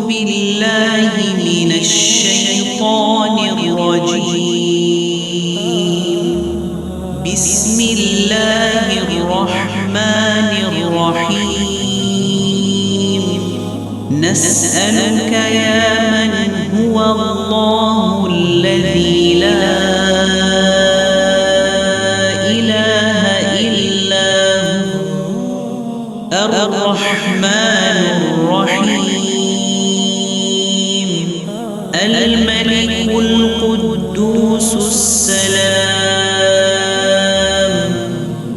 بالله من الشيطان الرجيم. بسم الله الرحمن الرحيم. نسألك يا من هو الله الذي لا إله إلا هو الرحمن الرحيم الملك القدوس السلام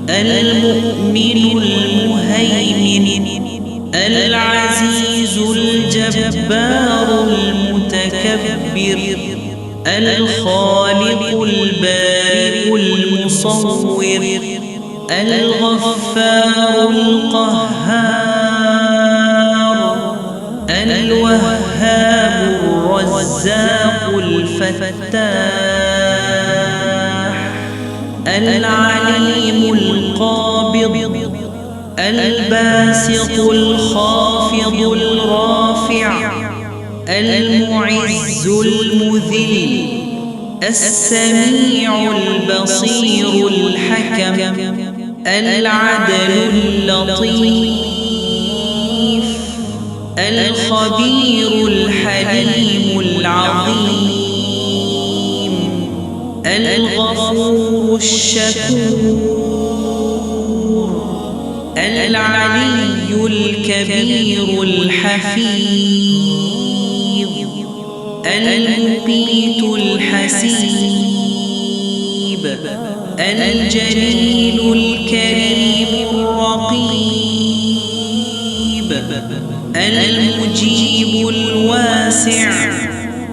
المؤمن المهيمن العزيز الجبار المتكبر الخالق البارئ المصور الغفار القهار الوهاب الرزاق الفتاح العليم القابض الباسط الخافض الرافع المعز المذل السميع البصير الحكم العدل اللطيف الخبير الحليم العظيم الغفور الشكور العلي الكبير الحفيظ المقيت الحسيب الجليل الكريم الرقيب المجيب الواسع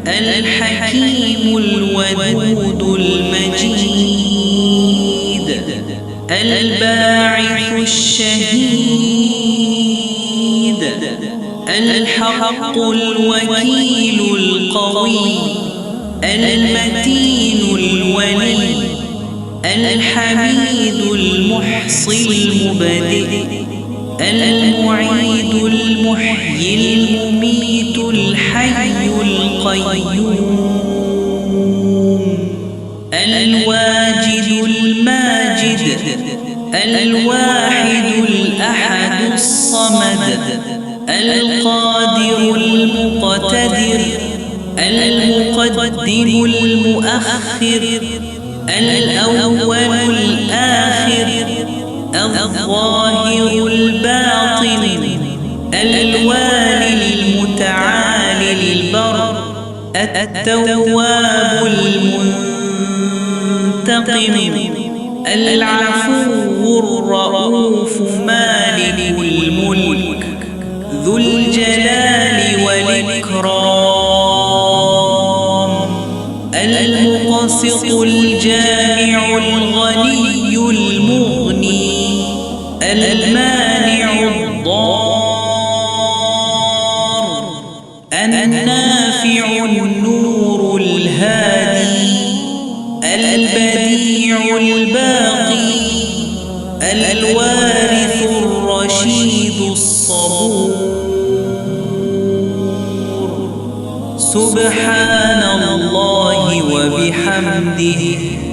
الحكيم الودود المجيد الباعث الشهيد الحق الوكيل القوي المتين الولي الحميد المحصي المبدئ المعيد المحيي المميت الحي القيوم الواجد الماجد الواحد الأحد الصمد القادر المقتدر المقدم المؤخر الأول الآخر الظاهر الباطن الوالي المتعالي البر التواب المنتقم العفو الرؤوف مالك الملك ذو الجلال والإكرام المقسط الجامع الغني المغني المانع الضار النافع النور الهادي البديع الباقي الوارث الرشيد الصبور سبحان الله وبحمده